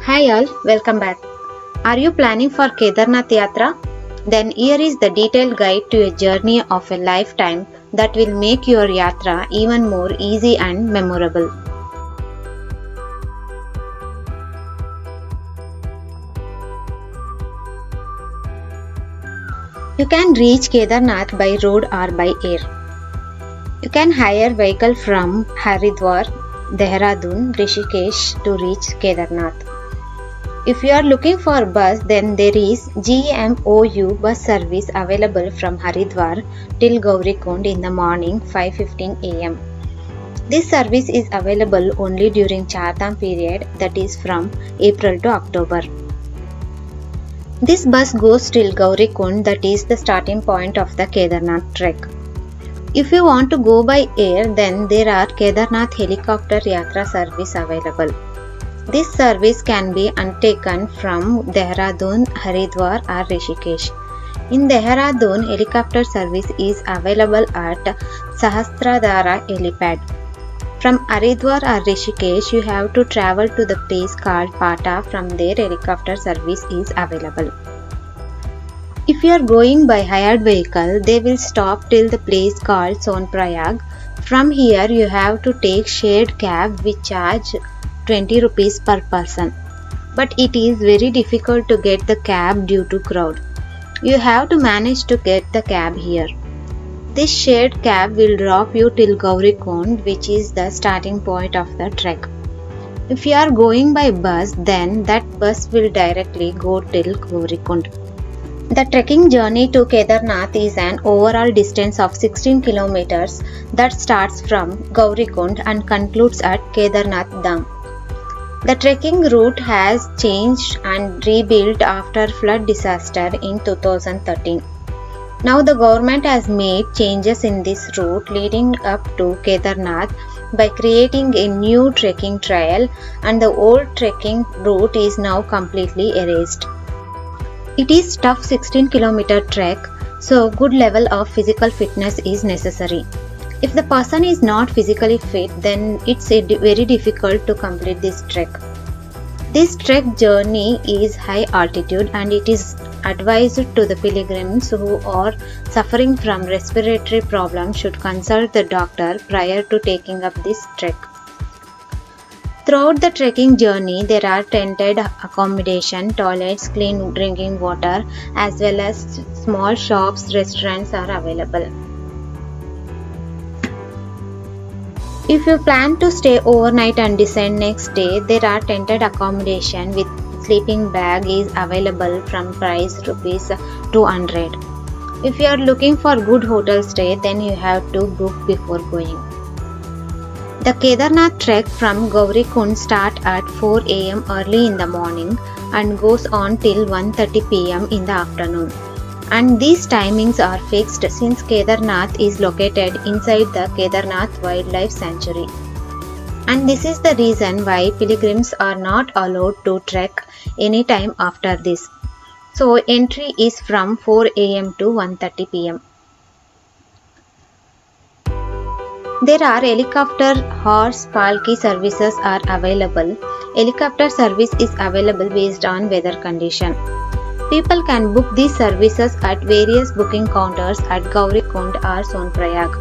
Hi all, welcome back. Are you planning for Kedarnath Yatra? Then here is the detailed guide to a journey of a lifetime that will make your yatra even more easy and memorable. You can reach Kedarnath by road or by air. You can hire vehicle from Haridwar, Dehradun, Rishikesh to reach Kedarnath. If you are looking for bus, then there is GMOU bus service available from Haridwar till Gaurikund in the morning 5:15 am. This service is available only during Chardham period, that is from April to October. This bus goes till Gaurikund, that is the starting point of the Kedarnath trek. If you want to go by air, then there are Kedarnath helicopter Yatra service available. This service can be undertaken from Dehradun, Haridwar or Rishikesh. In Dehradun, helicopter service is available at Sahasradhara helipad. From Haridwar or Rishikesh, you have to travel to the place called Pata. From there, helicopter service is available. If you are going by hired vehicle, they will stop till the place called Sonprayag. From here, you have to take shared cab which charge 20 rupees per person. But it is very difficult to get the cab due to crowd. You have to manage to get the cab here. This shared cab will drop you till Gaurikund, which is the starting point of the trek. If you are going by bus, then that bus will directly go till Gaurikund. The trekking journey to Kedarnath is an overall distance of 16 kilometers that starts from Gaurikund and concludes at Kedarnath Dham. The trekking route has changed and rebuilt after flood disaster in 2013. Now the government has made changes in this route leading up to Kedarnath by creating a new trekking trail, and the old trekking route is now completely erased. It is tough 16-kilometer trek, so good level of physical fitness is necessary. If the person is not physically fit, then it's very difficult to complete this trek. This trek journey is high altitude, and it is advised to the pilgrims who are suffering from respiratory problems should consult the doctor prior to taking up this trek. Throughout the trekking journey, there are tented accommodation, toilets, clean drinking water, as well as small shops, restaurants are available. If you plan to stay overnight and descend next day, there are tented accommodation with sleeping bag is available from price rupees 200. If you are looking for good hotel stay, then you have to book before going. The Kedarnath trek from Gaurikund starts at 4 am early in the morning and goes on till 1:30 pm in the afternoon. And these timings are fixed since Kedarnath is located inside the Kedarnath Wildlife Sanctuary. And this is the reason why pilgrims are not allowed to trek any time after this. So entry is from 4 am to 1:30 pm. There are helicopter horse palki services are available. Helicopter service is available based on weather condition. People can book these services at various booking counters at Gaurikund or Sonprayag.